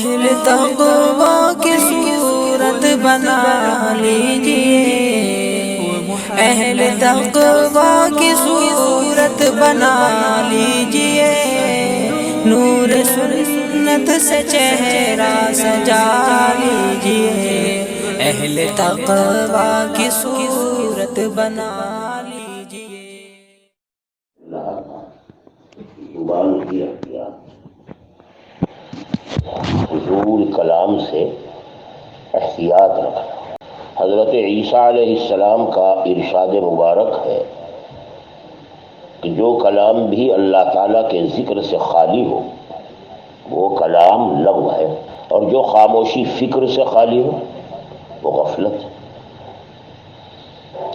اہل تقویٰ کی صورت بنا لیجئے، اہل تقویٰ کی صورت بنا لیجئے، نور سنت سے چہرہ سجا لیجئے، اہل تقویٰ کی صورت بنا لیجئے۔ زبان کی احتیاط، فضول کلام سے احتیاط رکھنا۔ حضرت عیسیٰ علیہ السلام کا ارشاد مبارک ہے کہ جو کلام بھی اللہ تعالیٰ کے ذکر سے خالی ہو وہ کلام لغو ہے، اور جو خاموشی فکر سے خالی ہو وہ غفلت ہے۔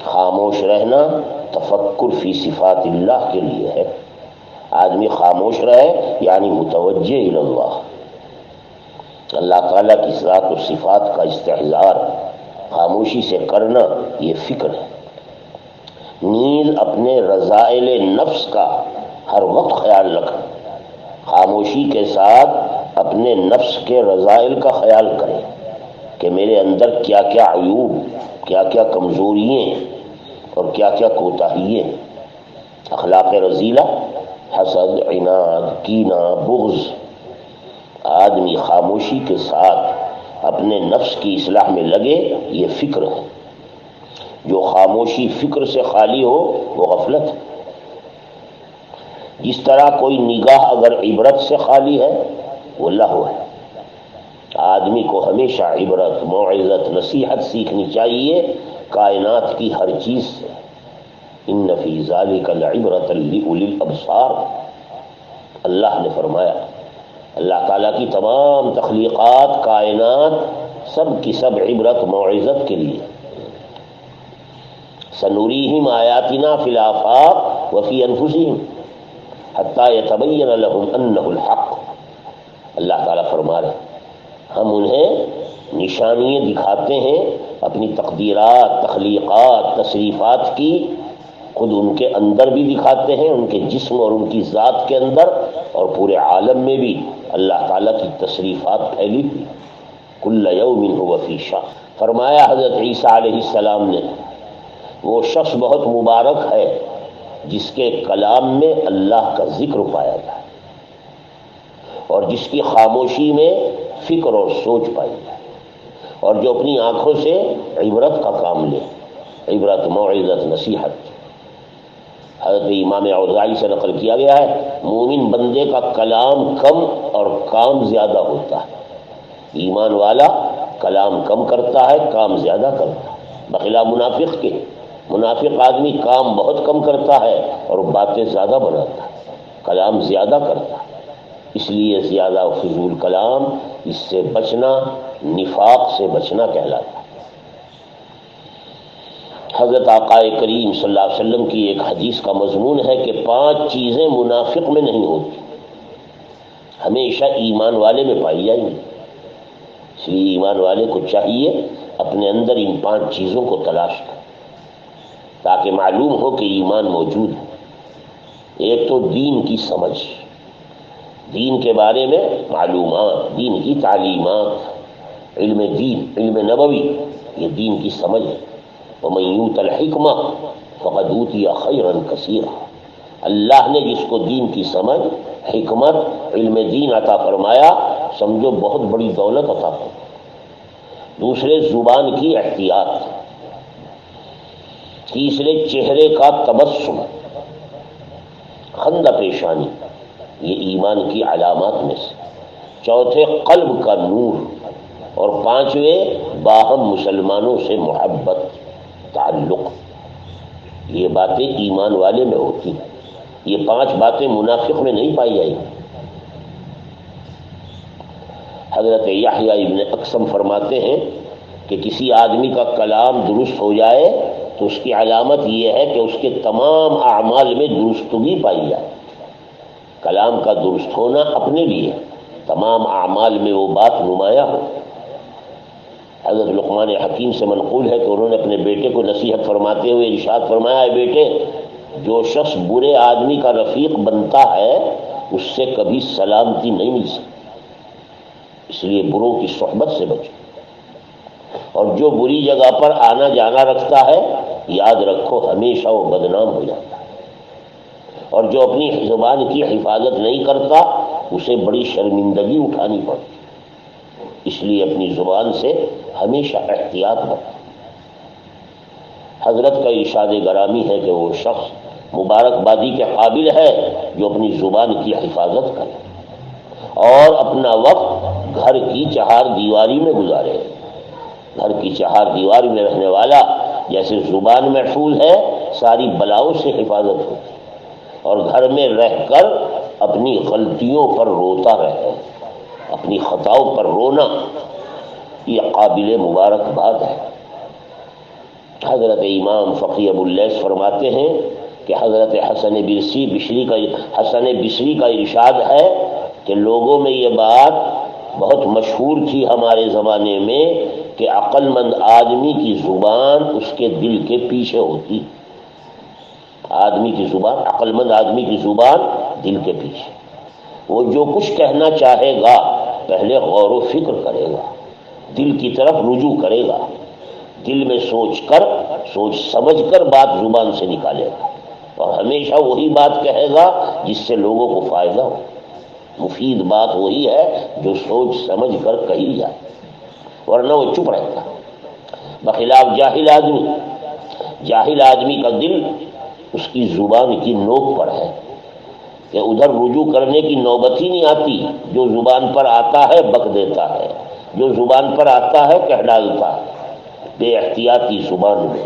خاموش رہنا تفکر فی صفات اللہ کے لیے ہے۔ آدمی خاموش رہے یعنی متوجہ الی اللہ، اللہ تعالیٰ کی ذات و صفات کا استحضار خاموشی سے کرنا، یہ فکر ہے۔ نیز اپنے رذائل نفس کا ہر وقت خیال رکھنا، خاموشی کے ساتھ اپنے نفس کے رذائل کا خیال کریں کہ میرے اندر کیا کیا عیوب، کیا کیا کمزوریاں اور کیا کیا کوتاہیاں۔ اخلاق رذیلہ، حسد، عناد، کینہ، بغض۔ آدمی خاموشی کے ساتھ اپنے نفس کی اصلاح میں لگے، یہ فکر ہے۔ جو خاموشی فکر سے خالی ہو وہ غفلت ہے۔ جس طرح کوئی نگاہ اگر عبرت سے خالی ہے وہ لہو ہے۔ آدمی کو ہمیشہ عبرت، موعظت، نصیحت سیکھنی چاہیے کائنات کی ہر چیز سے۔ ان فی ذلک لعبرۃ لأولی الابصار، اللہ نے فرمایا۔ اللہ تعالیٰ کی تمام تخلیقات، کائنات، سب کی سب عبرت موعظت کے لیے۔ سنریہم آیاتنا فی الآفاق وفی انفسہم حتی یتبین لہم انہ الحق، اللہ تعالیٰ فرما رہے ہم انہیں نشانیاں دکھاتے ہیں اپنی تقدیرات، تخلیقات، تصریفات کی، خود ان کے اندر بھی دکھاتے ہیں، ان کے جسم اور ان کی ذات کے اندر، اور پورے عالم میں بھی اللہ تعالیٰ کی تصریفات پھیلی ہوئی۔ کل یوم هو فی شأن، فرمایا حضرت عیسیٰ علیہ السلام نے، وہ شخص بہت مبارک ہے جس کے کلام میں اللہ کا ذکر پایا جائے اور جس کی خاموشی میں فکر اور سوچ پائی جائے، اور جو اپنی آنکھوں سے عبرت کا کام لے، عبرت، موعظت، نصیحت۔ حضرت امام اوزاعی سے نقل کیا گیا ہے، مومن بندے کا کلام کم اور کام زیادہ ہوتا ہے، ایمان والا کلام کم کرتا ہے، کام زیادہ کرتا ہے، بخلاف منافق کے۔ منافق آدمی کام بہت کم کرتا ہے اور باتیں زیادہ بناتا ہے، کلام زیادہ کرتا ہے۔ اس لیے زیادہ فضول کلام، اس سے بچنا نفاق سے بچنا کہلاتا ہے۔ حضرت آقا کریم صلی اللہ علیہ وسلم کی ایک حدیث کا مضمون ہے کہ 5 چیزیں منافق میں نہیں ہوتی، ہمیشہ ایمان والے میں پائی جائیں گی۔ اس لیے ایمان والے کو چاہیے اپنے اندر ان 5 چیزوں کو تلاش کرے تاکہ معلوم ہو کہ ایمان موجود ہے۔ ایک تو دین کی سمجھ، دین کے بارے میں معلومات، دین کی تعلیمات، علم دین، علم نبوی، یہ دین کی سمجھ ہے۔ وَمَن یُؤْتَ الْحِکْمَةَ فَقَدْ أُوتِیَ خَیْرًا کَثِیرًا، اللہ نے جس کو دین کی سمجھ، حکمت، علم دین عطا فرمایا، سمجھو بہت بڑی دولت عطا فرمایا۔ دوسرے، زبان کی احتیاط۔ تیسرے، چہرے کا تبسم، خندہ پیشانی، یہ ایمان کی علامات میں سے۔ چوتھے، قلب کا نور، اور 5ویں، باہم مسلمانوں سے محبت، تعلق۔ یہ باتیں ایمان والے میں ہوتی ہیں، یہ 5 باتیں منافق میں نہیں پائی جائیں گی۔ حضرت یحییٰ ابن اقسم فرماتے ہیں کہ کسی آدمی کا کلام درست ہو جائے تو اس کی علامت یہ ہے کہ اس کے تمام اعمال میں درستگی پائی جائے۔ کلام کا درست ہونا اپنے لیے، تمام اعمال میں وہ بات نمایاں ہو۔ حضرت لقمان حکیم سے منقول ہے کہ انہوں نے اپنے بیٹے کو نصیحت فرماتے ہوئے ارشاد فرمایا، اے بیٹے، جو شخص برے آدمی کا رفیق بنتا ہے اس سے کبھی سلامتی نہیں مل سکتی۔ اس لیے بروں کی صحبت سے بچو، اور جو بری جگہ پر آنا جانا رکھتا ہے یاد رکھو ہمیشہ وہ بدنام ہو جاتا ہے، اور جو اپنی زبان کی حفاظت نہیں کرتا اسے بڑی شرمندگی اٹھانی پڑتی، اس لیے اپنی زبان سے ہمیشہ احتیاط برتو۔ حضرت کا ارشاد گرامی ہے کہ وہ شخص مبارکبادی کے قابل ہے جو اپنی زبان کی حفاظت کرے اور اپنا وقت گھر کی چہار دیواری میں گزارے۔ گھر کی چہار دیواری میں رہنے والا جیسے زبان محفوظ ہے ساری بلاؤں سے حفاظت ہوتی، اور گھر میں رہ کر اپنی غلطیوں پر روتا رہے، اپنی خطاؤں پر رونا یہ قابل مبارکباد ہے۔ حضرت امام فقی ابو اللیث فرماتے ہیں کہ حضرت حسن بصری کا ارشاد ہے کہ لوگوں میں یہ بات بہت مشہور تھی ہمارے زمانے میں کہ عقل مند آدمی کی زبان اس کے دل کے پیچھے ہوتی، آدمی کی زبان، عقل مند آدمی کی زبان دل کے پیچھے، وہ جو کچھ کہنا چاہے گا پہلے غور و فکر کرے گا، دل کی طرف رجوع کرے گا، دل میں سوچ سمجھ کر بات زبان سے نکالے گا، اور ہمیشہ وہی بات کہے گا جس سے لوگوں کو فائدہ ہو۔ مفید بات وہی ہے جو سوچ سمجھ کر کہی جائے، ورنہ وہ چپ رہتا۔ بخلاف جاہل آدمی کا دل اس کی زبان کی نوک پر ہے کہ ادھر رجوع کرنے کی نوبت ہی نہیں آتی، جو زبان پر آتا ہے بک دیتا ہے، جو زبان پر آتا ہے کہہ ڈالتا ہے بے احتیاطی زبان میں۔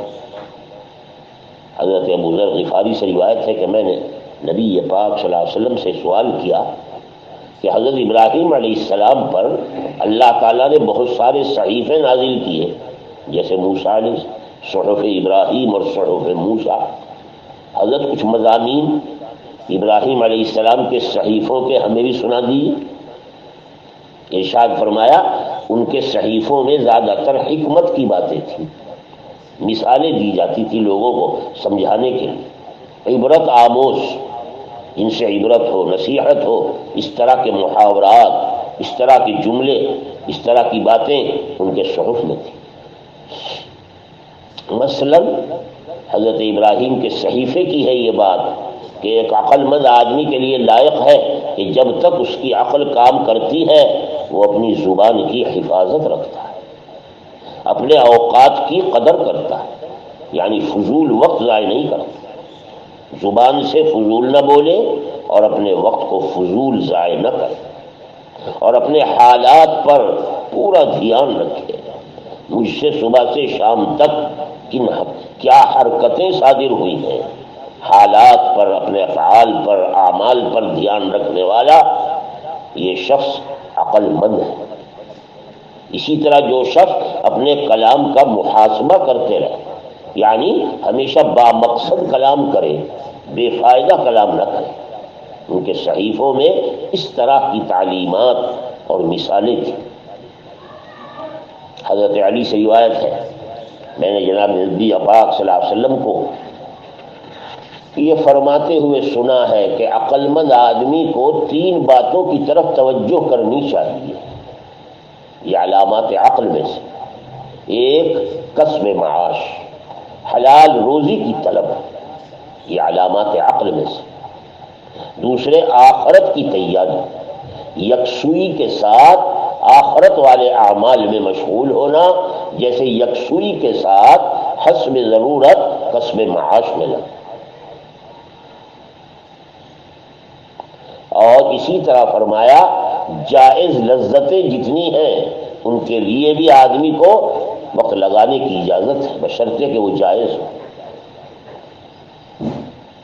حضرت ابو ذر غفاری سے روایت ہے کہ میں نے نبی پاک صلی اللہ علیہ وسلم سے سوال کیا کہ حضرت ابراہیم علیہ السلام پر اللہ تعالیٰ نے بہت سارے صحیفے نازل کیے، جیسے موسیٰ علیہ صحف ابراہیم اور صحف موسیٰ، حضرت کچھ مضامین ابراہیم علیہ السلام کے صحیفوں کے ہمیں بھی سنا دیجیے۔ ارشاد فرمایا ان کے صحیفوں میں زیادہ تر حکمت کی باتیں تھیں، مثالیں دی جاتی تھی لوگوں کو سمجھانے کے لیے، عبرت آموز، ان سے عبرت ہو، نصیحت ہو، اس طرح کے محاورات، اس طرح کے جملے، اس طرح کی باتیں ان کے صحف میں تھیں۔ مثلا حضرت ابراہیم کے صحیفے کی ہے یہ بات کہ ایک عقل مند آدمی کے لیے لائق ہے کہ جب تک اس کی عقل کام کرتی ہے وہ اپنی زبان کی حفاظت رکھتا ہے، اپنے اوقات کی قدر کرتا ہے، یعنی فضول وقت ضائع نہیں کرتا، زبان سے فضول نہ بولے اور اپنے وقت کو فضول ضائع نہ کرے، اور اپنے حالات پر پورا دھیان رکھے، مجھ سے صبح سے شام تک کیا حرکتیں صادر ہوئی ہیں، حالات پر، اپنے افعال پر، اعمال پر دھیان رکھنے والا یہ شخص عقل مند ہے۔ اسی طرح جو شخص اپنے کلام کا محاسبہ کرتے رہے، یعنی ہمیشہ بامقصد کلام کرے، بے فائدہ کلام نہ کرے، ان کے صحیفوں میں اس طرح کی تعلیمات اور مثالیں تھیں۔ حضرت علی سے روایت ہے میں نے جناب نبی پاک صلی اللہ علیہ وسلم کو یہ فرماتے ہوئے سنا ہے کہ عقل مند آدمی کو 3 باتوں کی طرف توجہ کرنی چاہیے، یہ علامات عقل میں سے۔ ایک، کسب معاش، حلال روزی کی طلب، یہ علامات عقل میں سے۔ دوسرے، آخرت کی تیاری، یکسوئی کے ساتھ آخرت والے اعمال میں مشغول ہونا، جیسے یکسوئی کے ساتھ حسب ضرورت کسب معاش میں لگنا۔ اور اسی طرح فرمایا جائز لذتیں جتنی ہیں ان کے لیے بھی آدمی کو وقت لگانے کی اجازت ہے، بشرطے کہ وہ جائز ہو۔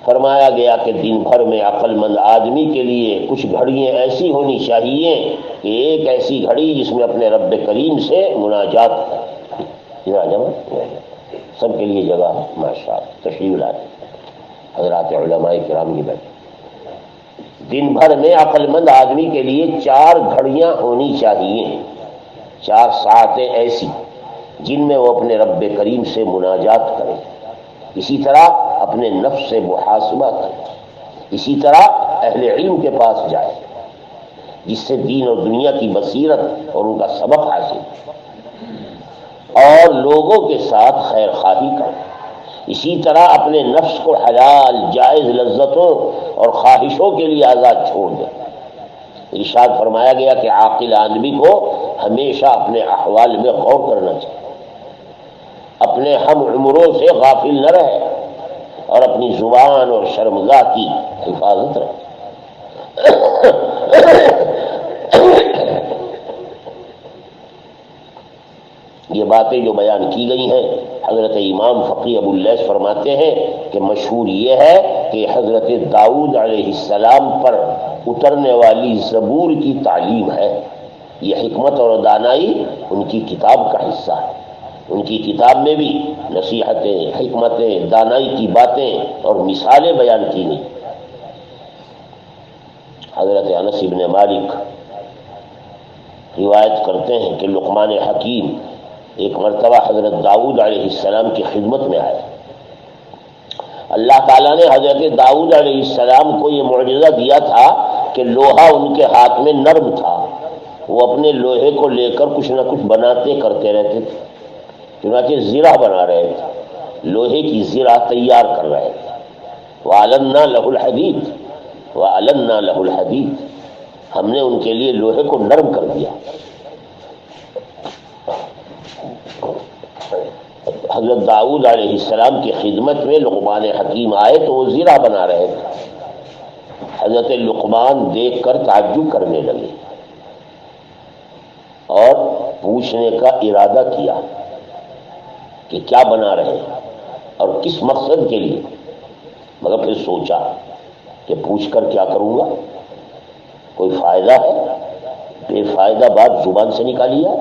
فرمایا گیا کہ دن بھر میں عقل مند آدمی کے لیے کچھ گھڑیاں ایسی ہونی چاہیے کہ ایک ایسی گھڑی جس میں اپنے رب کریم سے مناجات ہے۔ سب کے لیے جگہ ہے، ماشاءاللہ، تشریف لائے حضرات علماء کرام کی بیٹھ۔ دن بھر میں عقل مند آدمی کے لیے 4 گھڑیاں ہونی چاہیے، 4 ساعتیں ایسی جن میں وہ اپنے رب کریم سے مناجات کرے، اسی طرح اپنے نفس سے محاسبہ کرے، اسی طرح اہل علم کے پاس جائے، جس سے دین اور دنیا کی بصیرت اور ان کا سبق حاصل، اور لوگوں کے ساتھ خیر خواہی کر۔ اسی طرح اپنے نفس کو حلال جائز لذتوں اور خواہشوں کے لیے آزاد چھوڑ دے۔ ارشاد فرمایا گیا کہ عاقل آدمی کو ہمیشہ اپنے احوال میں غور کرنا چاہیے، اپنے ہم عمروں سے غافل نہ رہے اور اپنی زبان اور شرمگاہ کی حفاظت رہے۔ یہ باتیں جو بیان کی گئی ہیں، حضرت امام فقی ابو اللیث فرماتے ہیں کہ مشہور یہ ہے کہ حضرت داؤد علیہ السلام پر اترنے والی زبور کی تعلیم ہے۔ یہ حکمت اور دانائی ان کی کتاب کا حصہ ہے۔ ان کی کتاب میں بھی نصیحتیں، حکمتیں، دانائی کی باتیں اور مثالیں بیان کی گئی۔ حضرت انس بن مالک روایت کرتے ہیں کہ لقمان حکیم ایک مرتبہ حضرت داؤد علیہ السلام کی خدمت میں آئے۔ اللہ تعالیٰ نے حضرت داؤد علیہ السلام کو یہ معجزہ دیا تھا کہ لوہا ان کے ہاتھ میں نرم تھا، وہ اپنے لوہے کو لے کر کچھ نہ کچھ بناتے کرتے رہتے تھے، چنانچہ زرہ بنا رہے تھے، لوہے کی زرہ تیار کر رہے تھے۔ وَأَلَنَّا لَهُ الْحَدِيدَ وَأَلَنَّا لَهُ الْحَدِيدَ، ہم نے ان کے لیے لوہے کو نرم کر دیا۔ حضرت داؤد علیہ السلام کی خدمت میں لقمان حکیم آئے تو وہ زرہ بنا رہے تھے۔ حضرت لقمان دیکھ کر تعجب کرنے لگے اور پوچھنے کا ارادہ کیا کہ کیا بنا رہے ہیں اور کس مقصد کے لیے، مگر پھر سوچا کہ پوچھ کر کیا کروں گا، کوئی فائدہ ہے؟ بے فائدہ بات زبان سے نکالی ہے۔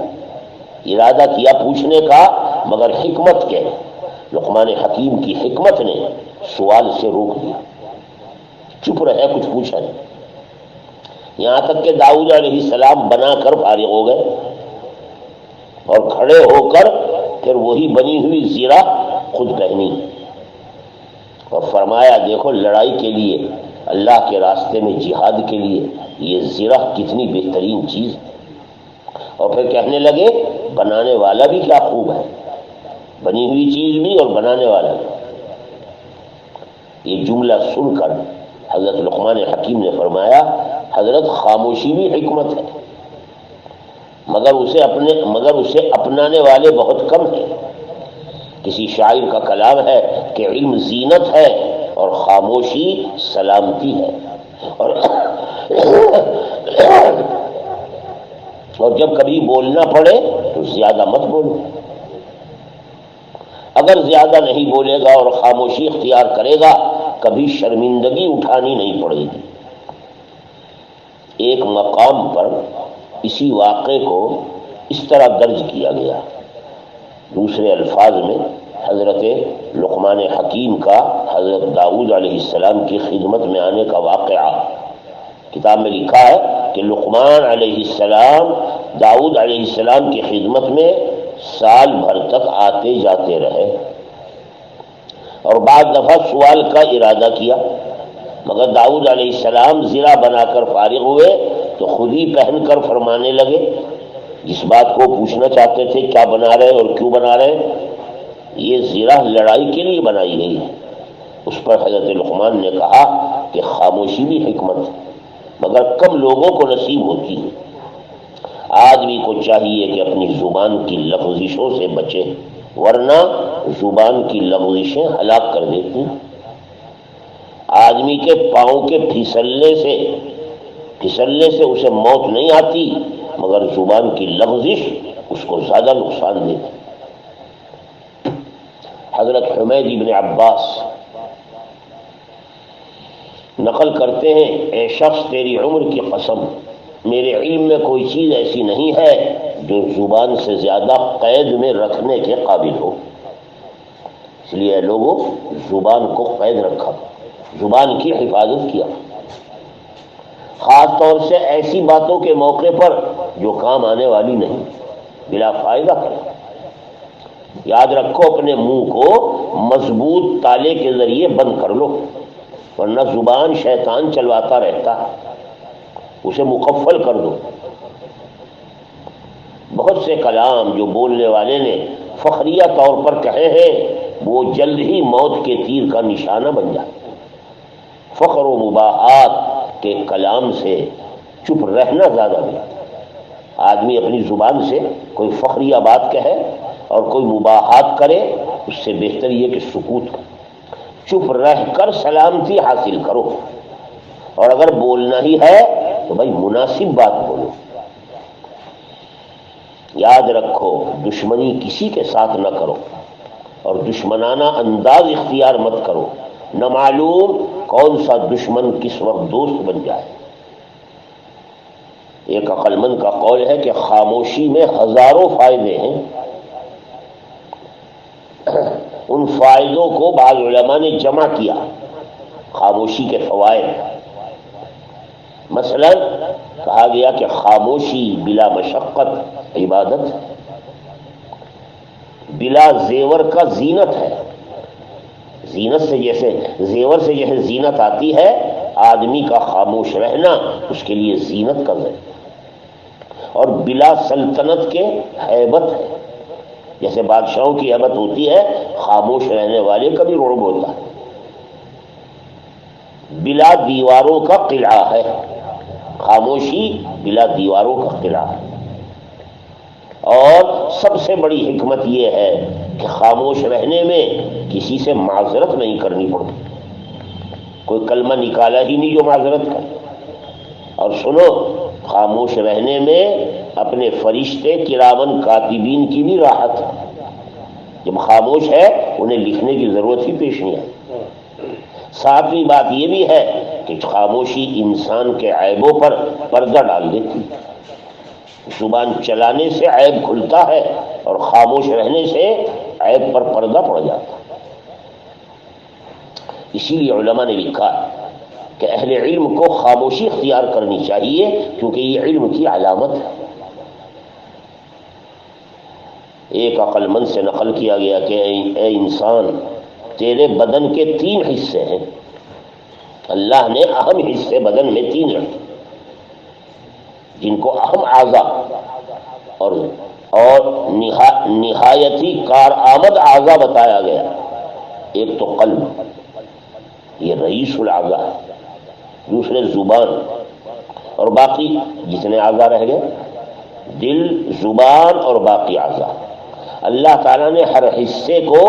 ارادہ کیا پوچھنے کا، مگر حکمت کے لقمان حکیم کی حکمت نے سوال سے روک دیا، چپ رہے، کچھ پوچھا نہیں، یہاں تک کہ داؤد علیہ السلام بنا کر فارغ ہو گئے اور کھڑے ہو کر پھر وہی بنی ہوئی زرہ خود پہنی اور فرمایا دیکھو لڑائی کے لیے، اللہ کے راستے میں جہاد کے لیے یہ زرہ کتنی بہترین چیز۔ اور پھر کہنے لگے بنانے والا بھی کیا خوب ہے، بنی ہوئی چیز بھی اور بنانے والا بھی۔ یہ جملہ سن کر حضرت لقمان حکیم نے فرمایا حضرت خاموشی بھی حکمت ہے، مگر اسے اپنانے والے بہت کم ہیں۔ کسی شاعر کا کلام ہے کہ علم زینت ہے اور خاموشی سلامتی ہے، اور جب کبھی بولنا پڑے تو زیادہ مت بولو، اگر زیادہ نہیں بولے گا اور خاموشی اختیار کرے گا کبھی شرمندگی اٹھانی نہیں پڑے گی۔ ایک مقام پر اسی واقعے کو اس طرح درج کیا گیا، دوسرے الفاظ میں حضرت لقمان حکیم کا حضرت داؤد علیہ السلام کی خدمت میں آنے کا واقعہ۔ کتاب میں لکھا ہے کہ لقمان علیہ السلام داؤد علیہ السلام کی خدمت میں سال بھر تک آتے جاتے رہے اور بعض دفعہ سوال کا ارادہ کیا، مگر داؤد علیہ السلام زرہ بنا کر فارغ ہوئے تو خود ہی پہن کر فرمانے لگے جس بات کو پوچھنا چاہتے تھے کیا بنا رہے اور کیوں بنا رہے، یہ زرہ لڑائی کے لیے بنائی گئی ہے۔ اس پر حضرت لقمان نے کہا کہ خاموشی بھی حکمت ہے، مگر کم لوگوں کو نصیب ہوتی ہے۔ آدمی کو چاہیے کہ اپنی زبان کی لغزشوں سے بچے، ورنہ زبان کی لغزشیں ہلاک کر دیتی ہیں۔ آدمی کے پاؤں کے پھسلنے سے اسے موت نہیں آتی، مگر زبان کی لغزش اس کو زیادہ نقصان دیتی۔ حضرت حمید بن عباس نقل کرتے ہیں اے شخص تیری عمر کی قسم، میرے علم میں کوئی چیز ایسی نہیں ہے جو زبان سے زیادہ قید میں رکھنے کے قابل ہو، اس لیے لوگوں زبان کو قید رکھا، زبان کی حفاظت کیا، خاص طور سے ایسی باتوں کے موقع پر جو کام آنے والی نہیں، بلا فائدہ کرے۔ یاد رکھو اپنے منہ کو مضبوط تالے کے ذریعے بند کر لو، ورنہ زبان شیطان چلواتا رہتا ہے۔ اسے مقفل کر دو۔ بہت سے کلام جو بولنے والے نے فخریہ طور پر کہے ہیں وہ جلد ہی موت کے تیر کا نشانہ بن جائے۔ فخر و مباحات کے کلام سے چپ رہنا زیادہ بہتر۔ آدمی اپنی زبان سے کوئی فخریہ بات کہے اور کوئی مباحات کرے، اس سے بہتر یہ کہ سکوت کرے، چپ رہ کر سلامتی حاصل کرو، اور اگر بولنا ہی ہے تو بھائی مناسب بات بولو۔ یاد رکھو دشمنی کسی کے ساتھ نہ کرو اور دشمنانہ انداز اختیار مت کرو، نہ معلوم کون سا دشمن کس وقت دوست بن جائے۔ ایک عقل مند کا قول ہے کہ خاموشی میں ہزاروں فائدے ہیں، ان فائدوں کو بعض علماء نے جمع کیا، خاموشی کے فوائد۔ مثلا کہا گیا کہ خاموشی بلا مشقت عبادت ہے، بلا زیور کا زینت ہے۔ زینت سے جیسے زیور سے جیسے زینت آتی ہے، آدمی کا خاموش رہنا اس کے لیے زینت کا ذریعہ، اور بلا سلطنت کے ہیبت ہے، جیسے بادشاہوں کی ہیبت ہوتی ہے، خاموش رہنے والے کا بھی رعب ہوتا ہے۔ بلا دیواروں کا قلعہ ہے، خاموشی بلا دیواروں کا قلعہ ہے۔ اور سب سے بڑی حکمت یہ ہے کہ خاموش رہنے میں کسی سے معذرت نہیں کرنی پڑتی، کوئی کلمہ نکالا ہی نہیں جو معذرت کرے۔ اور سنو، خاموش رہنے میں اپنے فرشتے کرامن کاتبین کی بھی راحت ہے، جب خاموش ہے انہیں لکھنے کی ضرورت ہی پیش نہیں آئی۔ ساتویں بات یہ بھی ہے کہ خاموشی انسان کے عیبوں پر پردہ ڈال دیتی، زبان چلانے سے عیب کھلتا ہے اور خاموش رہنے سے عیب پر پردہ پڑ جاتا ہے۔ اسی لیے علماء نے لکھا کہ اہل علم کو خاموشی اختیار کرنی چاہیے، کیونکہ یہ علم کی علامت ہے۔ ایک عقل مند سے نقل کیا گیا کہ اے انسان، تیرے بدن کے 3 حصے ہیں، اللہ نے اہم حصے بدن میں 3 رکھے جن کو اہم اعضاء اور نہایتی کارآمد اعضاء بتایا گیا۔ ایک تو قلب، یہ رئیس الاعضاء ہے، دوسرے زبان، اور باقی جتنے اعضاء رہ گئے دل، زبان اور باقی اعضاء۔ اللہ تعالیٰ نے ہر حصے کو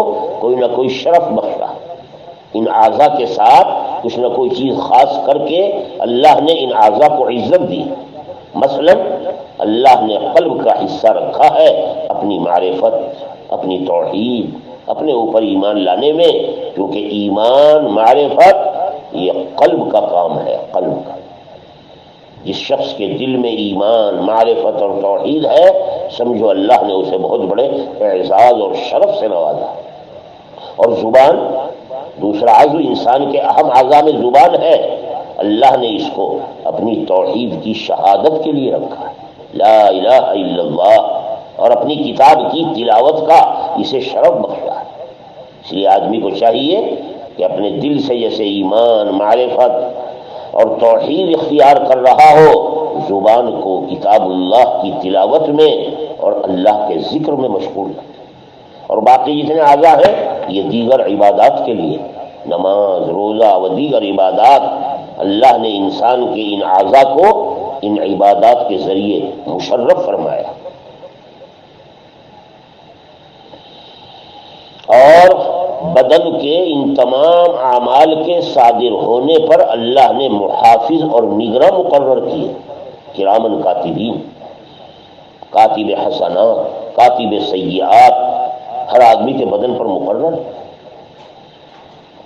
کوئی نہ کوئی شرف بخشا، ان اعضاء کے ساتھ کچھ نہ کوئی چیز خاص کر کے اللہ نے ان اعضاء کو عزت دی۔ مثلا اللہ نے قلب کا حصہ رکھا ہے اپنی معرفت، اپنی توحید، اپنے اوپر ایمان لانے میں، کیونکہ ایمان، معرفت یہ قلب کا کام ہے۔ قلب کا، جس شخص کے دل میں ایمان، معرفت اور توحید ہے، سمجھو اللہ نے اسے بہت بڑے اعزاز اور شرف سے نوازا۔ اور زبان، دوسرا عضو انسان کے اہم اعضاء میں زبان ہے، اللہ نے اس کو اپنی توحید کی شہادت کے لیے رکھا ہے، لا الہ الا اللہ، اور اپنی کتاب کی تلاوت کا اسے شرف بخشا ہے۔ اس لیے آدمی کو چاہیے کہ اپنے دل سے جیسے ایمان، معرفت اور توحید اختیار کر رہا ہو، زبان کو کتاب اللہ کی تلاوت میں اور اللہ کے ذکر میں مشغول رکھے، اور باقی جتنے اعضاء ہیں یہ دیگر عبادات کے لیے، نماز، روزہ و دیگر عبادات، اللہ نے انسان کے ان اعضاء کو ان عبادات کے ذریعے مشرف فرمایا۔ اور بدن کے ان تمام اعمال کے صادر ہونے پر اللہ نے محافظ اور نگراں مقرر کیے، کرامن کاتبین، کاتب حسنات، کاتب سیئات، ہر آدمی کے بدن پر مقرر ہے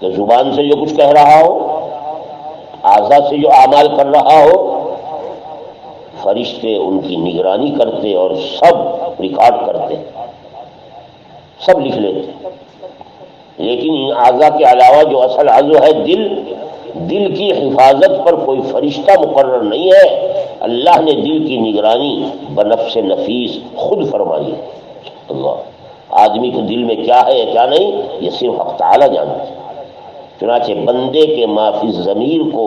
کہ زبان سے جو کچھ کہہ رہا ہو، اعضاء سے جو اعمال کر رہا ہو، فرشتے ان کی نگرانی کرتے اور سب ریکارڈ کرتے، سب لکھ لیتے۔ لیکن ان اعضاء کے علاوہ جو اصل عضو ہے دل کی حفاظت پر کوئی فرشتہ مقرر نہیں ہے، اللہ نے دل کی نگرانی بنفس نفیس خود فرمائی ہے۔ اللہ، آدمی کے دل میں کیا ہے کیا نہیں یہ صرف حق تعالی جانتا ہے۔ چنانچہ بندے کے ما فی الضمیر کو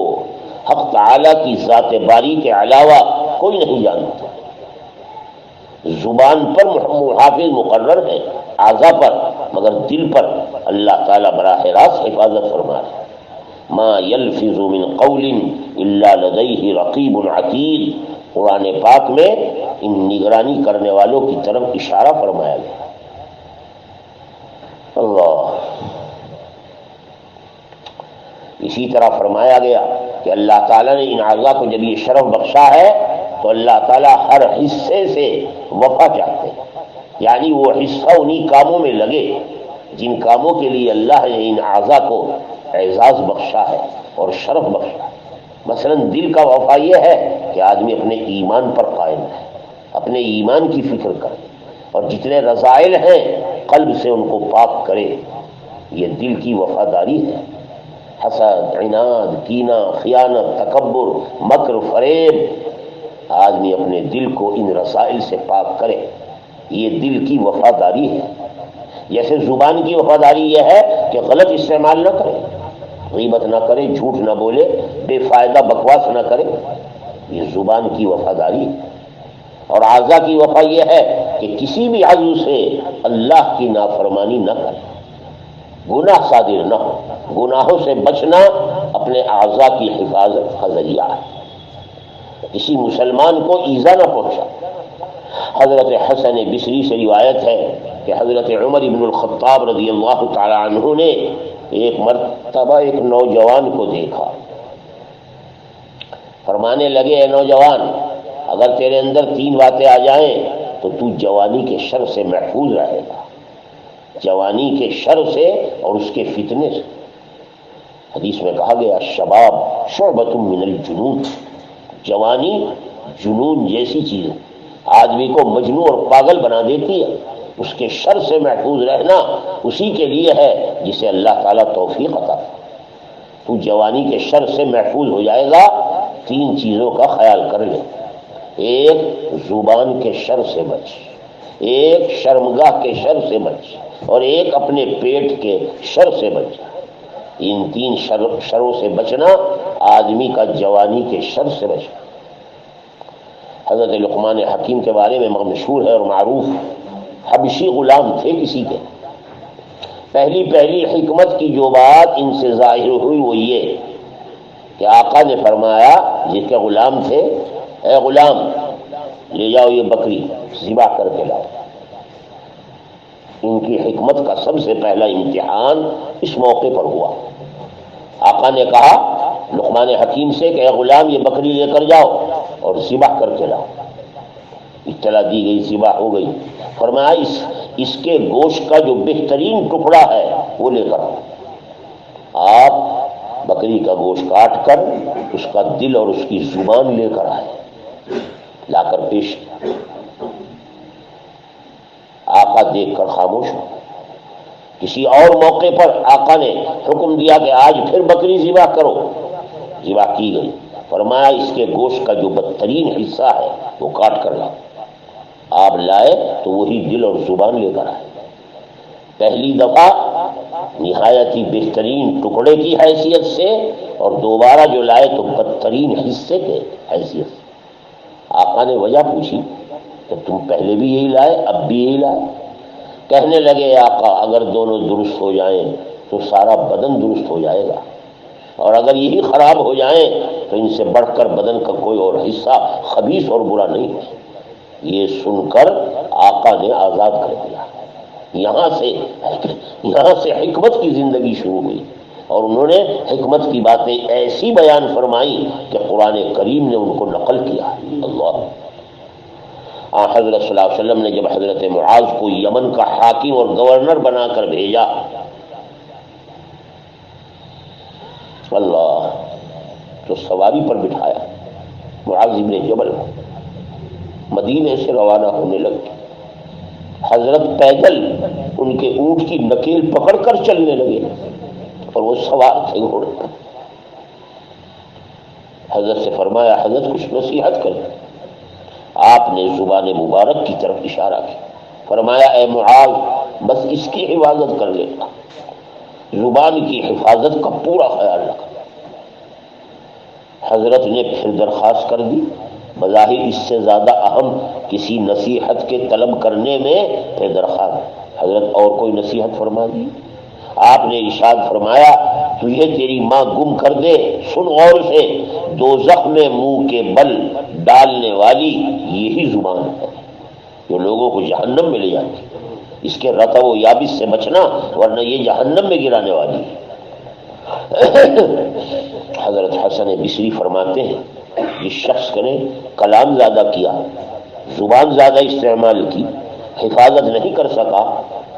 حق تعالی کی ذات باری کے علاوہ کوئی نہیں جانتا۔ زبان پر محافظ مقرر ہے، اعضاء پر، مگر دل پر اللہ تعالیٰ براہ راست حفاظت فرما رہے۔ ما یلفظ من قول الا لدیہ رقیب عتید، قرآن پاک میں ان نگرانی کرنے والوں کی طرف اشارہ فرمایا گیا۔ اللہ، اسی طرح فرمایا گیا کہ اللہ تعالیٰ نے ان اعضاء کو جب یہ شرف بخشا ہے تو اللہ تعالیٰ ہر حصے سے وفا چاہتے ہیں، یعنی وہ حصہ انہی کاموں میں لگے جن کاموں کے لیے اللہ نے ان اعضاء کو اعزاز بخشا ہے اور شرف بخشا ہے۔ مثلا دل کا وفا یہ ہے کہ آدمی اپنے ایمان پر قائم ہے، اپنے ایمان کی فکر کرے اور جتنے رذائل ہیں قلب سے ان کو پاک کرے، یہ دل کی وفاداری ہے۔ حسد، عناد، کینہ، خیانت، تکبر، مکر، فریب، آدمی اپنے دل کو ان رسائل سے پاک کرے، یہ دل کی وفاداری ہے۔ جیسے زبان کی وفاداری یہ ہے کہ غلط استعمال نہ کرے، غیبت نہ کرے، جھوٹ نہ بولے، بے فائدہ بکواس نہ کرے، یہ زبان کی وفاداری ہے۔ اور اعضاء کی وفا یہ ہے کہ کسی بھی عضو سے اللہ کی نافرمانی نہ کرے، گناہ صادر نہ ہو۔ گناہوں سے بچنا اپنے اعضاء کی حفاظت کا ذریعہ ہے، کسی مسلمان کو ایذا نہ پہنچا۔ حضرت حسن بصری سے روایت ہے کہ حضرت عمر بن الخطاب رضی اللہ تعالی عنہ نے ایک مرتبہ ایک نوجوان کو دیکھا، فرمانے لگے اے نوجوان، اگر تیرے اندر 3 باتیں آ جائیں تو تو جوانی کے شر سے محفوظ رہے گا، جوانی کے شر سے اور اس کے فتنے سے۔ حدیث میں کہا گیا شباب شعبۃ من الجنون، جوانی جنون جیسی چیز ہے، آدمی کو مجنون اور پاگل بنا دیتی ہے۔ اس کے شر سے محفوظ رہنا اسی کے لیے ہے جسے اللہ تعالیٰ توفیق عطا کرے۔ تو جوانی کے شر سے محفوظ ہو جائے گا 3 چیزوں کا خیال کر لے۔ ایک، زبان کے شر سے بچ، ایک شرمگاہ کے شر سے بچ، اور ایک اپنے پیٹ کے شر سے بچ۔ ان 3 شروں سے بچنا آدمی کا جوانی کے شر سے بچنا۔ حضرت لقمان حکیم کے بارے میں مشہور ہے اور معروف، حبشی غلام تھے کسی کے۔ پہلی حکمت کی جو بات ان سے ظاہر ہوئی وہ یہ کہ آقا نے فرمایا، جس کے غلام تھے، اے غلام لے جاؤ یہ بکری ذبح کر کے لاؤ۔ ان کی حکمت کا سب سے پہلا امتحان اس موقع پر ہوا۔ آقا نے کہا لقمان حکیم سے کہ اے غلام یہ بکری لے کر جاؤ اور ذبح کر کے لاؤ۔ اطلاع دی گئی، ذبح ہو گئی۔ فرمایا اس کے گوشت کا جو بہترین ٹکڑا ہے وہ لے کر آؤ۔ آپ بکری کا گوشت کاٹ کر اس کا دل اور اس کی زبان لے کر آئے، لا کر پیش کیا۔ آقا دیکھ کر خاموش ہو۔ کسی اور موقع پر آقا نے حکم دیا کہ آج پھر بکری ذبح کرو، ذبح کی گئی۔ فرمایا اس کے گوشت کا جو بدترین حصہ ہے وہ کاٹ کر لاؤ۔ آپ لائے تو وہی دل اور زبان لے کر آئے۔ پہلی دفعہ نہایت ہی بہترین ٹکڑے کی حیثیت سے، اور دوبارہ جو لائے تو بدترین حصے کے حیثیت سے۔ آقا نے وجہ پوچھی کہ تم پہلے بھی یہی لائے، اب بھی یہی لائے؟ کہنے لگے آقا اگر دونوں درست ہو جائیں تو سارا بدن درست ہو جائے گا، اور اگر یہی خراب ہو جائیں تو ان سے بڑھ کر بدن کا کوئی اور حصہ خبیث اور برا نہیں ہے۔ یہ سن کر آقا نے آزاد کر دیا۔ یہاں سے حکمت کی زندگی شروع ہوئی، اور انہوں نے حکمت کی باتیں ایسی بیان فرمائی کہ قرآن کریم نے ان کو نقل کیا۔ اللہ، حضرت صلی اللہ علیہ وسلم نے جب حضرت معاذ کو یمن کا حاکم اور گورنر بنا کر بھیجا، اللہ، تو سواری پر بٹھایا معاذ ابن جبل کو، مدینے سے روانہ ہونے لگے۔ حضرت پیدل ان کے اونٹ کی نکیل پکڑ کر چلنے لگے اور وہ سوار تھے گھوڑے پر۔ حضرت سے فرمایا حضرت کچھ نصیحت کریں۔ آپ نے زبان مبارک کی طرف اشارہ کیا، فرمایا اے معاذ بس اس کی حفاظت کر لینا، زبان کی حفاظت کا پورا خیال رکھنا۔ حضرت نے پھر درخواست کر دی، بظاہر اس سے زیادہ اہم کسی نصیحت کے طلب کرنے میں پھر درخواست، حضرت اور کوئی نصیحت فرما دی۔ آپ نے ارشاد فرمایا تجھے تیری ماں گم کر دے، سن غور سے، دوزخ میں منہ کے بل ڈالنے والی یہی زبان ہے جو لوگوں کو جہنم میں لے جاتی، اس کے رطب و یابس سے بچنا ورنہ یہ جہنم میں گرانے والی ہے۔ حضرت حسن بصری فرماتے ہیں جس شخص نے کلام زیادہ کیا، زبان زیادہ استعمال کی، حفاظت نہیں کر سکا،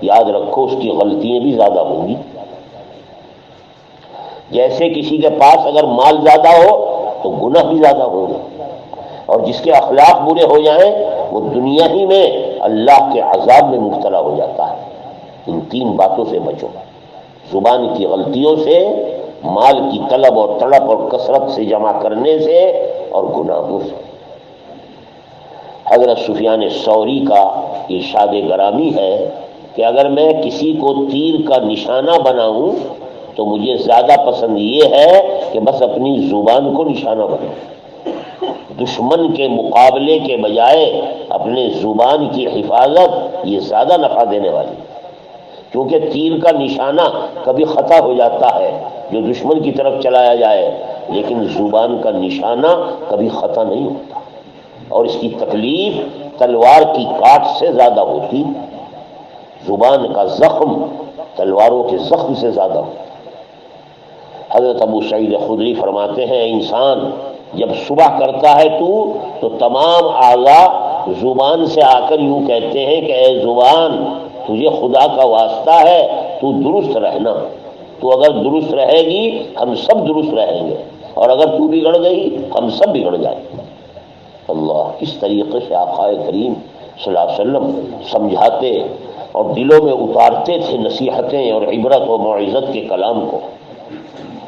یاد رکھو اس کی غلطیاں بھی زیادہ ہوں گی۔ جیسے کسی کے پاس اگر مال زیادہ ہو تو گناہ بھی زیادہ ہوں گے، اور جس کے اخلاق برے ہو جائیں وہ دنیا ہی میں اللہ کے عذاب میں مبتلا ہو جاتا ہے۔ ان تین باتوں سے بچو، زبان کی غلطیوں سے، مال کی طلب اور تڑپ اور کثرت سے جمع کرنے سے، اور گناہوں سے۔ حضرت سفیان ثوری کا ارشاد گرامی ہے کہ اگر میں کسی کو تیر کا نشانہ بناؤں تو مجھے زیادہ پسند یہ ہے کہ بس اپنی زبان کو نشانہ بناؤں، دشمن کے مقابلے کے بجائے اپنے زبان کی حفاظت یہ زیادہ نفع دینے والی ہے، کیونکہ تیر کا نشانہ کبھی خطا ہو جاتا ہے جو دشمن کی طرف چلایا جائے، لیکن زبان کا نشانہ کبھی خطا نہیں ہوتا، اور اس کی تکلیف تلوار کی کاٹ سے زیادہ ہوتی، زبان کا زخم تلواروں کے زخم سے زیادہ ہوتا۔ حضرت ابو سعید خدری فرماتے ہیں انسان جب صبح کرتا ہے تو تمام اعضاء زبان سے آ کر یوں کہتے ہیں کہ اے زبان تجھے خدا کا واسطہ ہے تو درست رہنا، تو اگر درست رہے گی ہم سب درست رہیں گے، اور اگر تو بگڑ گئی ہم سب بگڑ جائیں گے۔ اللہ، اس طریقے سے آقا کریم صلی اللہ علیہ وسلم سمجھاتے اور دلوں میں اتارتے تھے نصیحتیں اور عبرت و موعظت کے کلام کو۔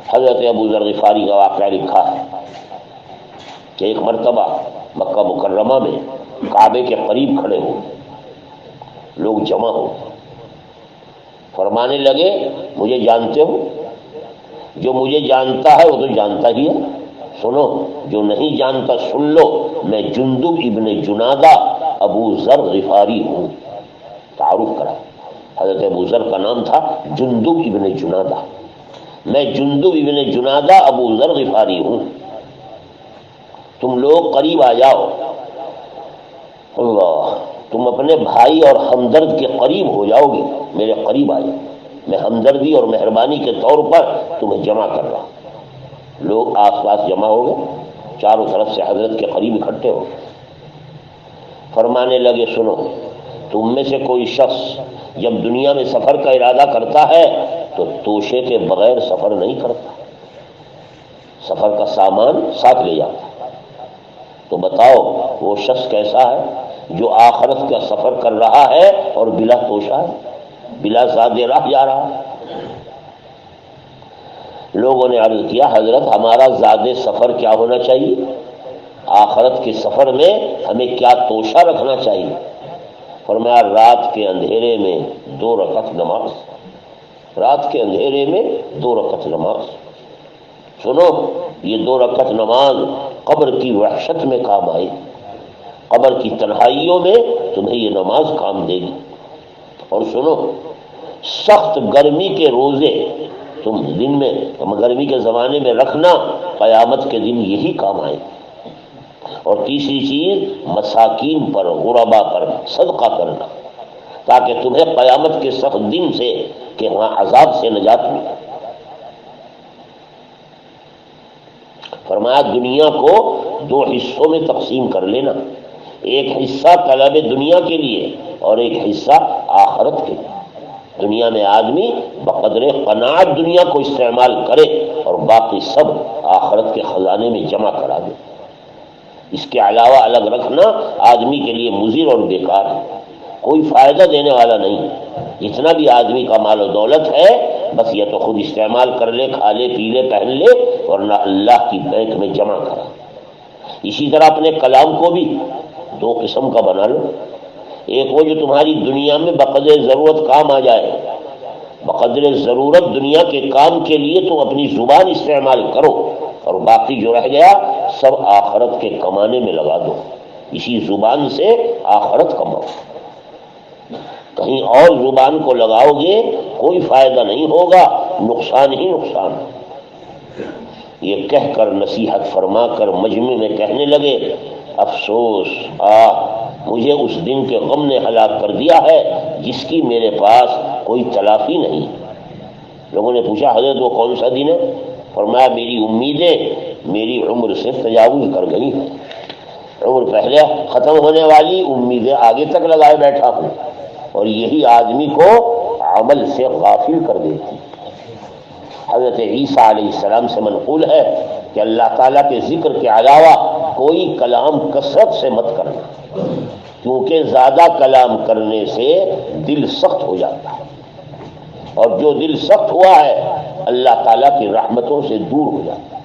حضرت ابو ذر غفاری کا واقعہ لکھا ہے کہ ایک مرتبہ مکہ مکرمہ میں کعبے کے قریب کھڑے ہو، لوگ جمع ہو، فرمانے لگے مجھے جانتے ہو؟ جو مجھے جانتا ہے وہ تو جانتا ہی ہے، سنو جو نہیں جانتا سن لو، میں جندب ابن جنادہ ابو ذر غفاری ہوں۔ تعارف کرا، حضرت ابو ذر کا نام تھا جندب ابن جنادہ، میں جندب ابن جنادہ ابو ذر غفاری ہوں، تم لوگ قریب آ جاؤ، اللہ تم اپنے بھائی اور ہمدرد کے قریب ہو جاؤ گے، میرے قریب آ جاؤ، میں ہمدردی اور مہربانی کے طور پر تمہیں جمع کر رہا ہوں۔ لوگ آس پاس جمع ہو گئے، چاروں طرف سے حضرت کے قریب اکٹھے ہو گئے، فرمانے لگے سنو، تم میں سے کوئی شخص جب دنیا میں سفر کا ارادہ کرتا ہے تو توشے کے بغیر سفر نہیں کرتا، سفر کا سامان ساتھ لے جاتا۔ تو بتاؤ وہ شخص کیسا ہے جو آخرت کا سفر کر رہا ہے اور بلا توشہ ہے، بلا زاد راہ جا رہا ہے۔ لوگوں نے عرض کیا حضرت ہمارا زاد سفر کیا ہونا چاہیے؟ آخرت کے سفر میں ہمیں کیا توشہ رکھنا چاہیے؟ فرمایا رات کے اندھیرے میں 2 رکعت نماز، رات کے اندھیرے میں 2 رکعت نماز۔ سنو یہ 2 رکعت نماز قبر کی وحشت میں کام آئے، قبر کی تنہائیوں میں تمہیں یہ نماز کام دے گی۔ اور سنو سخت گرمی کے روزے تم دن میں گرمی کے زمانے میں رکھنا، قیامت کے دن یہی کام آئے۔ اور تیسری چیز مساکین پر، غربا پر صدقہ کرنا، تاکہ تمہیں قیامت کے سخت دن سے کہ وہاں عذاب سے نجات ملے۔ فرمایا دنیا کو 2 حصوں میں تقسیم کر لینا، ایک حصہ طلب دنیا کے لیے اور ایک حصہ آخرت کے لیے۔ دنیا میں آدمی بقدر قناعت دنیا کو استعمال کرے اور باقی سب آخرت کے خزانے میں جمع کرا دے، اس کے علاوہ الگ رکھنا آدمی کے لیے مضر اور بیکار ہے، کوئی فائدہ دینے والا نہیں۔ جتنا بھی آدمی کا مال و دولت ہے بس یہ تو خود استعمال کر لے، کھا لے، پی لے، پہن لے، ورنہ اللہ کی بینک میں جمع کرا۔ اسی طرح اپنے کلام کو بھی 2 قسم کا بنا لو، ایک وہ جو تمہاری دنیا میں بقدر ضرورت کام آ جائے، بقدر ضرورت دنیا کے کام کے لیے تم اپنی زبان استعمال کرو، اور باقی جو رہ گیا سب آخرت کے کمانے میں لگا دو، اسی زبان سے آخرت کماؤ، کہیں اور زبان کو لگاؤ گے کوئی فائدہ نہیں ہوگا، نقصان ہی نقصان۔ یہ کہہ کر نصیحت فرما کر مجمع میں کہنے لگے افسوس، مجھے اس دن کے غم نے ہلاک کر دیا ہے جس کی میرے پاس کوئی تلافی نہیں۔ لوگوں نے پوچھا حضرت وہ کون سا دن ہے؟ فرمایا میری امیدیں میری عمر سے تجاوز کر گئی ہیں، عمر پہلے ختم ہونے والی، امیدیں آگے تک لگائے بیٹھا ہوں، اور یہی آدمی کو عمل سے غافل کر دیتی۔ حضرت عیسیٰ علیہ السلام سے منقول ہے کہ اللہ تعالیٰ کے ذکر کے علاوہ کوئی کلام کثرت سے مت کرنا، کیونکہ زیادہ کلام کرنے سے دل سخت ہو جاتا ہے، اور جو دل سخت ہوا ہے اللہ تعالیٰ کی رحمتوں سے دور ہو جاتا ہے۔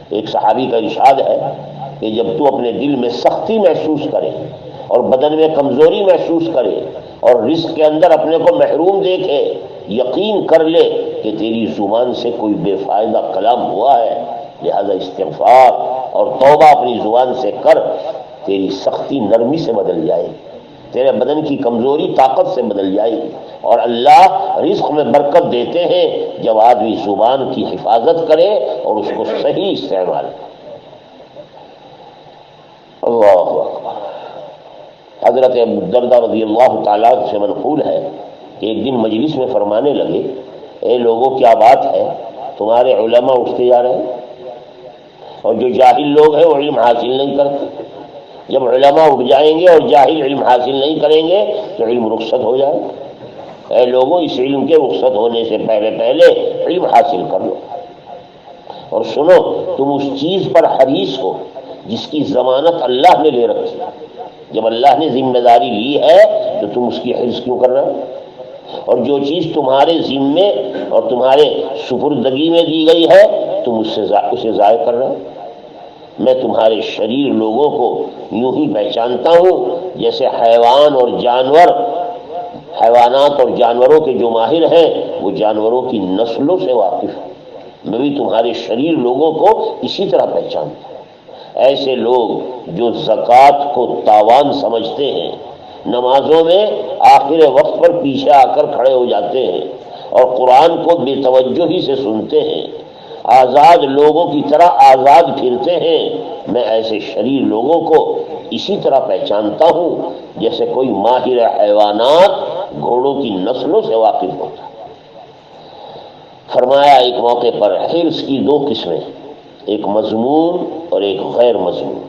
ایک صحابی کا ارشاد ہے کہ جب تو اپنے دل میں سختی محسوس کرے اور بدن میں کمزوری محسوس کرے اور رزق کے اندر اپنے کو محروم دیکھے، یقین کر لے کہ تیری زبان سے کوئی بے فائدہ کلام ہوا ہے، لہذا استغفار اور توبہ اپنی زبان سے کر، تیری سختی نرمی سے بدل جائے گی، تیرے بدن کی کمزوری طاقت سے بدل جائے گی، اور اللہ رزق میں برکت دیتے ہیں جب آدمی زبان کی حفاظت کرے اور اس کو صحیح استعمال کرے۔ اللہ اکبر۔ حضرت ابو الدرداء رضی اللہ تعالیٰ سے منقول ہے کہ ایک دن مجلس میں فرمانے لگے اے لوگوں کیا بات ہے، تمہارے علماء اٹھتے جا رہے ہیں اور جو جاہل لوگ ہیں وہ علم حاصل نہیں کرتے، جب علماء اٹھ جائیں گے اور جاہل علم حاصل نہیں کریں گے تو علم رخصت ہو جائے گا۔ اے لوگوں اس علم کے رخصت ہونے سے پہلے علم حاصل کر لو، اور سنو تم اس چیز پر حریص ہو جس کی ضمانت اللہ نے لے رکھی، جب اللہ نے ذمہ داری لی ہے تو تم اس کی حرص کیوں کر رہے ہو؟ اور جو چیز تمہارے ذمے اور تمہارے سپردگی میں دی گئی ہے تم اسے ضائع کر رہے ہو۔ میں تمہارے شریر لوگوں کو یوں ہی پہچانتا ہوں جیسے حیوانات اور جانوروں کے جو ماہر ہیں وہ جانوروں کی نسلوں سے واقف ہیں، میں بھی تمہارے شریر لوگوں کو اسی طرح پہچانتا ہوں۔ ایسے لوگ جو زکوٰۃ کو تاوان سمجھتے ہیں، نمازوں میں آخر وقت پر پیچھے آ کر کھڑے ہو جاتے ہیں اور قرآن کو بے توجہی سے سنتے ہیں، آزاد لوگوں کی طرح آزاد پھرتے ہیں، میں ایسے شریر لوگوں کو اسی طرح پہچانتا ہوں جیسے کوئی ماہر حیوانات گھوڑوں کی نسلوں سے واقف ہوتا ہے۔ فرمایا ایک موقع پر حرص کی دو قسمیں، ایک مذموم اور ایک غیر مذموم۔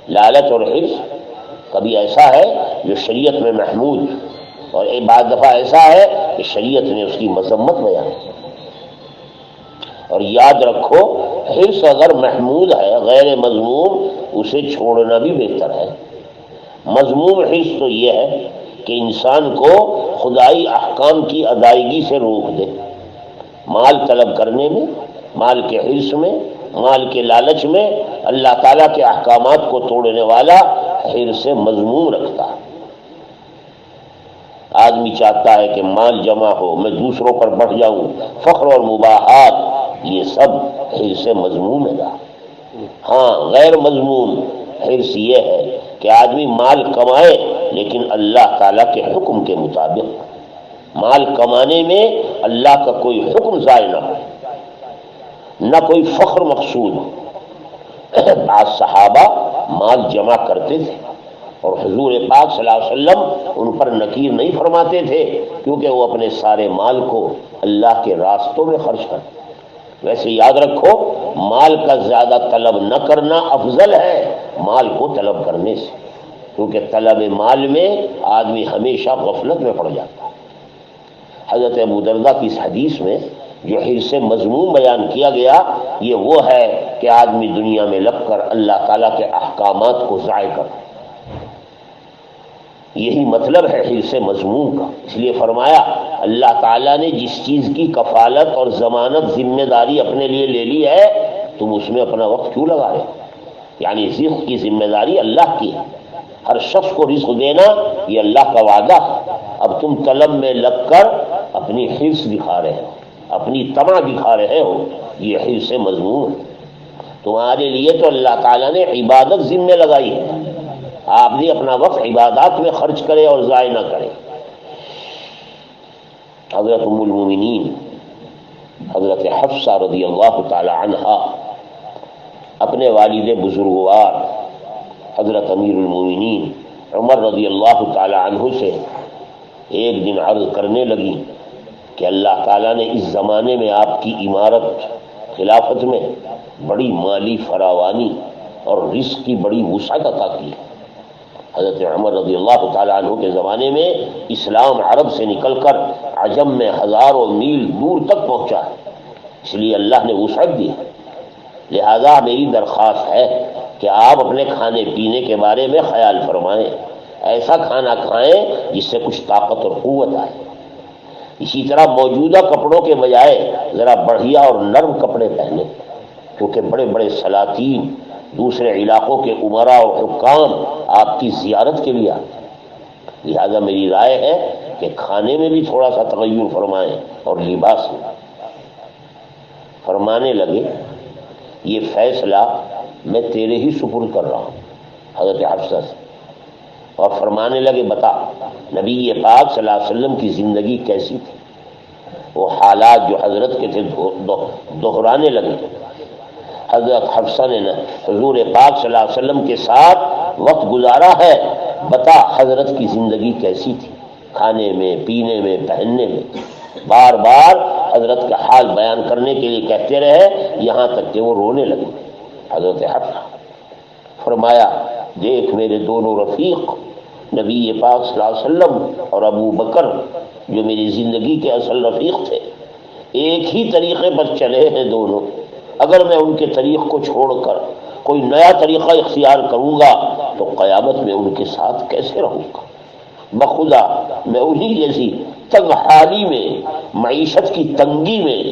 لالچ اور حرص کبھی ایسا ہے جو شریعت میں محمود، اور ایک بعض دفعہ ایسا ہے کہ شریعت نے اس کی مذمت بیان کی۔ اور یاد رکھو حرص اگر محمود ہے، غیر مذموم اسے چھوڑنا بھی بہتر ہے۔ مذموم حرص تو یہ ہے کہ انسان کو خدائی احکام کی ادائیگی سے روک دے، مال طلب کرنے میں، مال کے حرص میں، مال کے لالچ میں اللہ تعالیٰ کے احکامات کو توڑنے والا حرص مذموم رکھتا ہے۔ آدمی چاہتا ہے کہ مال جمع ہو، میں دوسروں پر بڑھ جاؤں، فخر اور مباحات، یہ سب حرص مذموم ہے۔ ہاں غیر مذموم حرص یہ ہے کہ آدمی مال کمائے لیکن اللہ تعالیٰ کے حکم کے مطابق، مال کمانے میں اللہ کا کوئی حکم ضائع نہ ہو، نہ کوئی فخر مقصود ہو۔ بعض صحابہ مال جمع کرتے تھے اور حضور پاک صلی اللہ علیہ وسلم ان پر نکیر نہیں فرماتے تھے کیونکہ وہ اپنے سارے مال کو اللہ کے راستوں میں خرچ کرتے۔ ویسے یاد رکھو مال کا زیادہ طلب نہ کرنا افضل ہے مال کو طلب کرنے سے، کیونکہ طلب مال میں آدمی ہمیشہ غفلت میں پڑ جاتا ہے۔ حضرت ابو درداء کی اس حدیث میں جو حرص مذموم بیان کیا گیا یہ وہ ہے کہ آدمی دنیا میں لگ کر اللہ تعالیٰ کے احکامات کو ضائع کر، یہی مطلب ہے حرص مذموم کا۔ اس لیے فرمایا اللہ تعالیٰ نے جس چیز کی کفالت اور ضمانت ذمہ داری اپنے لیے لے لی ہے تم اس میں اپنا وقت کیوں لگا رہے ہو؟ یعنی رزق کی ذمہ داری اللہ کی ہے، ہر شخص کو رزق دینا یہ اللہ کا وعدہ ہے۔ اب تم طلب میں لگ کر اپنی حرص دکھا رہے ہو، اپنی طمع دکھا رہے ہو، یہ حرص مذموم ہے۔ تمہارے لیے تو اللہ تعالیٰ نے عبادت ذمہ لگائی ہے، آپ بھی اپنا وقت عبادات میں خرچ کرے اور ضائع نہ کرے۔ حضرت ام المومنین حضرت حفصہ رضی اللہ تعالی عنہا اپنے والد بزرگوار حضرت امیر المومنین عمر رضی اللہ تعالی عنہ سے ایک دن عرض کرنے لگی کہ اللہ تعالیٰ نے اس زمانے میں آپ کی امارت خلافت میں بڑی مالی فراوانی اور رزق کی بڑی وسعت عطا کی۔ حضرت عمر رضی اللہ تعالیٰ عنہ کے زمانے میں اسلام عرب سے نکل کر عجم میں ہزاروں میل دور تک پہنچا ہے، اس لیے اللہ نے وسعت دی۔ لہذا میری درخواست ہے کہ آپ اپنے کھانے پینے کے بارے میں خیال فرمائیں، ایسا کھانا کھائیں جس سے کچھ طاقت اور قوت آئے۔ اسی طرح موجودہ کپڑوں کے بجائے ذرا بڑھیا اور نرم کپڑے پہنیں، کیونکہ بڑے بڑے سلاطین دوسرے علاقوں کے امراء اور حکام آپ کی زیارت کے لیے آتے ہیں۔ لہذا میری رائے ہے کہ کھانے میں بھی تھوڑا سا تغیر فرمائیں اور لباس میں۔ فرمانے لگے یہ فیصلہ میں تیرے ہی سپرد کر رہا ہوں حضرت حفصہ سے، اور فرمانے لگے بتا نبی پاک صلی اللہ علیہ وسلم کی زندگی کیسی تھی؟ وہ حالات جو حضرت کے تھے دہرانے لگے۔ حضرت حفصہ نے حضور پاک صلی اللہ علیہ وسلم کے ساتھ وقت گزارا ہے، بتا حضرت کی زندگی کیسی تھی، کھانے میں پینے میں پہننے میں۔ بار بار حضرت کا حال بیان کرنے کے لیے کہتے رہے، یہاں تک کہ وہ رونے لگے۔ حضرت حفصہ فرمایا دیکھ میرے دونوں رفیق نبی پاک صلی اللہ علیہ وسلم اور ابو بکر جو میری زندگی کے اصل رفیق تھے، ایک ہی طریقے پر چلے ہیں دونوں، اگر میں ان کے طریق کو چھوڑ کر کوئی نیا طریقہ اختیار کروں گا تو قیامت میں ان کے ساتھ کیسے رہوں گا؟ بخدا میں انہی جیسی تنگ حالی میں، معیشت کی تنگی میں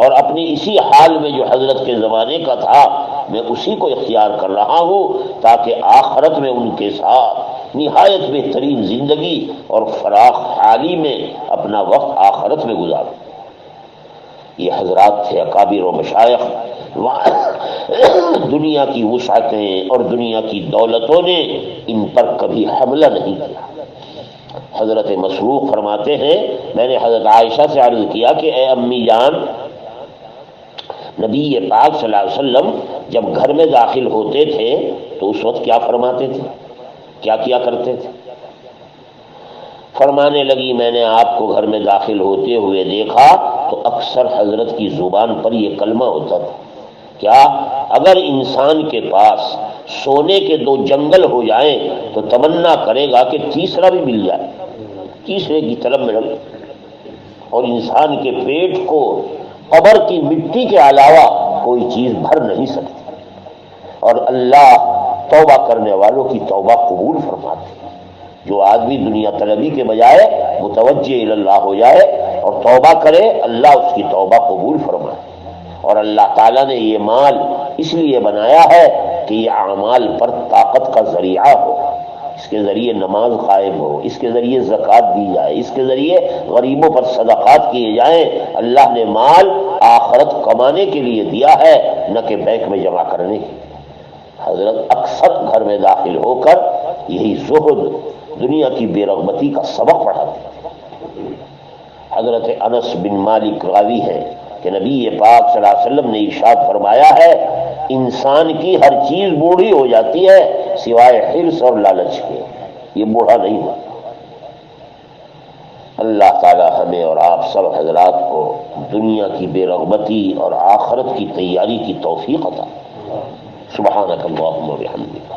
اور اپنی اسی حال میں جو حضرت کے زمانے کا تھا میں اسی کو اختیار کر رہا ہوں تاکہ آخرت میں ان کے ساتھ نہایت بہترین زندگی اور فراخ حالی میں اپنا وقت آخرت میں گزاروں۔ یہ حضرات تھے اکابر و مشائخ، دنیا کی وسعتیں اور دنیا کی دولتوں نے ان پر کبھی حملہ نہیں کیا۔ حضرت مسروق فرماتے ہیں میں نے حضرت عائشہ سے عرض کیا کہ اے امی جان، نبی پاک صلی اللہ علیہ وسلم جب گھر میں داخل ہوتے تھے تو اس وقت کیا فرماتے تھے، کیا کیا کرتے تھے؟ فرمانے لگی میں نے آپ کو گھر میں داخل ہوتے ہوئے دیکھا تو اکثر حضرت کی زبان پر یہ کلمہ ہوتا تھا، کیا اگر انسان کے پاس سونے کے 2 جنگل ہو جائیں تو تمنا کرے گا کہ تیسرا بھی مل جائے، تیسرے کی طلب میں لگے، اور انسان کے پیٹ کو قبر کی مٹی کے علاوہ کوئی چیز بھر نہیں سکتی، اور اللہ توبہ کرنے والوں کی توبہ قبول فرماتے ہیں۔ جو آدمی دنیا طلبی کے بجائے متوجہ اللہ ہو جائے اور توبہ کرے، اللہ اس کی توبہ قبول فرمائے۔ اور اللہ تعالیٰ نے یہ مال اس لیے بنایا ہے کہ یہ اعمال پر طاقت کا ذریعہ ہو، اس کے ذریعے نماز قائم ہو، اس کے ذریعے زکوٰۃ دی جائے، اس کے ذریعے غریبوں پر صدقات کیے جائیں۔ اللہ نے مال آخرت کمانے کے لیے دیا ہے، نہ کہ بینک میں جمع کرنے کے لیے۔ حضرت اکثر گھر میں داخل ہو کر یہی زہد، دنیا کی بے رغبتی کا سبق پڑھاتے۔ حضرت انس بن مالک راوی ہے کہ نبی پاک صلی اللہ علیہ وسلم نے ارشاد فرمایا ہے انسان کی ہر چیز بوڑھی ہو جاتی ہے سوائے حرص اور لالچ کے، یہ بوڑھا نہیں ہوتا۔ اللہ تعالی ہمیں اور آپ سب حضرات کو دنیا کی بے رغبتی اور آخرت کی تیاری کی توفیق عطا۔ سبحانک اللہم و بحمدک